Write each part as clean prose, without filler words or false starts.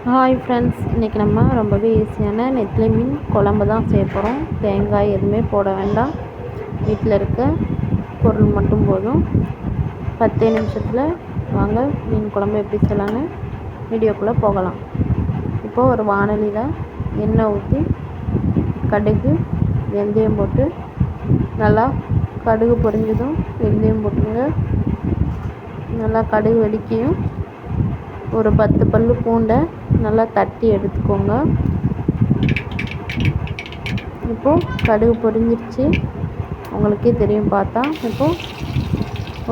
Hi friends, இன்றைக்கி நம்ம ரொம்பவே ஈஸியான நெத்திலி மீன் குழம்பு தான் செய்ய போகிறோம். தேங்காய் எதுவுமே போட வேண்டாம். வீட்டில் இருக்க பொருள் மட்டும் போதும். 10 நிமிஷத்தில் வாங்க மீன் குழம்பு எப்படி செய்யலான்னு வீடியோக்குள்ளே போகலாம். இப்போது ஒரு வாணலியில் எண்ணெய் ஊற்றி கடுகு வெந்தயம் போட்டு நல்லா கடுகு பொரிஞ்சதும் வெந்தயம் போட்டுங்க. நல்லா கடுகு வெடிக்கையும் ஒரு 10 பல் பூண்டை நல்லா தட்டி எடுத்துக்கோங்க. இப்போது கடுகு பொரிஞ்சிருச்சு, உங்களுக்கே தெரியும் பார்த்தா. இப்போது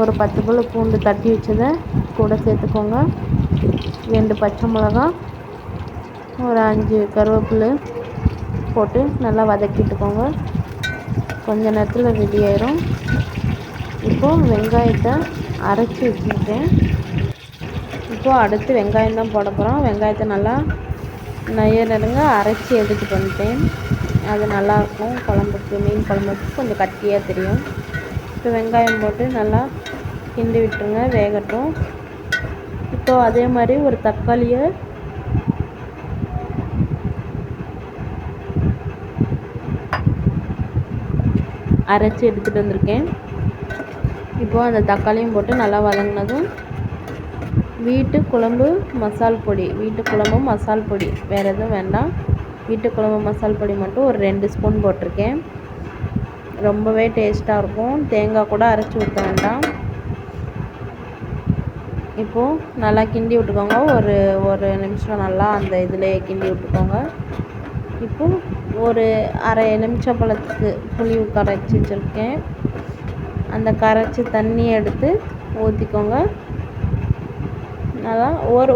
ஒரு 10 பல் பூண்டு தட்டி வச்சதை கூட சேர்த்துக்கோங்க. 2 பச்சை மிளகா, ஒரு 5 கருவேப்பிலை போட்டு நல்லா வதக்கிட்டுக்கோங்க. கொஞ்ச நேரத்தில் ரெடி ஆயிரும். இப்போது வெங்காயத்தை அரைச்சி வச்சுருக்கேன். இப்போது அடுத்து வெங்காயம் தான் போட போகிறோம். வெங்காயத்தை நல்லா நெருங்க அரைச்சி எடுத்துகிட்டு வந்துட்டேன். அது நல்லாயிருக்கும் குழம்புக்கு, மீன் குழம்புக்கு கொஞ்சம் கட்டியாக தெரியும். இப்போ வெங்காயம் போட்டு நல்லா கிண்டி விட்டுருங்க, வேகட்டும். இப்போது அதே மாதிரி ஒரு தக்காளியை அரைச்சி எடுத்துகிட்டு வந்திருக்கேன். இப்போது அந்த தக்காளியும் போட்டு நல்லா வதங்கினதும் வீட்டு குழம்பு மசால் பொடி, வேறு எதுவும் வேண்டாம். வீட்டு குழம்பு மசால் பொடி மட்டும் ஒரு 2 ஸ்பூன் போட்டிருக்கேன். ரொம்பவே டேஸ்ட்டாக இருக்கும். தேங்காய் கூட அரைச்சி ஊற்ற வேண்டாம். இப்போது நல்லா கிண்டி விட்டுக்கோங்க. ஒரு நிமிஷம் நல்லா அந்த இதிலே கிண்டி விட்டுக்கோங்க. இப்போது ஒரு அரை எலுமிச்சம்பழத்துக்கு புளி கரைச்சி வச்சுருக்கேன். அந்த கரைச்சி தண்ணி எடுத்து ஊற்றிக்கோங்க. நல்லா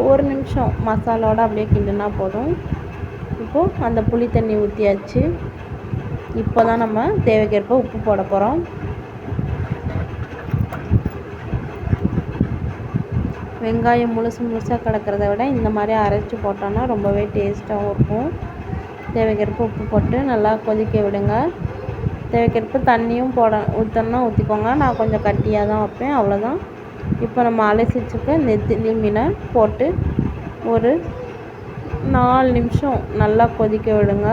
ஒரு நிமிஷம் மசாலாவோட அப்படியே கிண்டுனா போதும். இப்போது அந்த புளி தண்ணி ஊற்றியாச்சு. இப்போ தான் நம்ம தேவைக்கேற்ப உப்பு போட போகிறோம். வெங்காயம் முழுசாக கிடக்கிறத விட இந்த மாதிரி அரைச்சி போட்டோன்னா ரொம்பவே டேஸ்ட்டாகவும் இருக்கும். தேவைக்கேற்ப உப்பு போட்டு நல்லா கொதிக்க விடுங்க. தேவைக்கேற்ப தண்ணியும் ஊற்றணுன்னா ஊற்றிக்கோங்க. நான் கொஞ்சம் கட்டியாக தான் வைப்பேன், அவ்வளோதான். இப்போ நம்ம அலசி வச்சுக்க நெத்திலி மீனை போட்டு ஒரு 4 நிமிஷம் நல்லா கொதிக்க விடுங்க.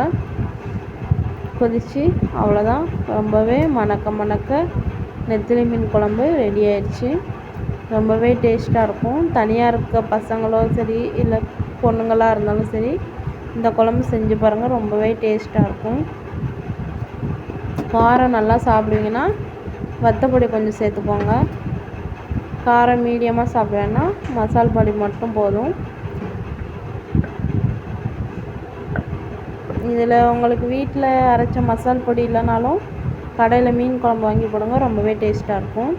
கொதித்து அவ்வளோதான். ரொம்பவே மணக்க நெத்திலி மீன் குழம்பு ரெடி ஆயிடுச்சு. ரொம்பவே டேஸ்ட்டாக இருக்கும். தனியாக இருக்க பசங்களோ சரி, இல்லை பொண்ணுங்களாக இருந்தாலும் சரி, இந்த குழம்பு செஞ்சு பாருங்கள். ரொம்பவே டேஸ்ட்டாக இருக்கும். காரம் நல்லா சாப்பிடுவீங்கன்னா வத்தப்பொடி கொஞ்சம் சேர்த்துக்கோங்க. காரம் மீடியமாக சாப்பிடுவேன்னா மசால் பொடி மட்டும் போதும். இதில் உங்களுக்கு வீட்டில் அரைச்ச மசால் பொடி இல்லைனாலும் கடையில் மீன் குழம்பு வாங்கி போடுங்க. ரொம்பவே டேஸ்ட்டாக இருக்கும்.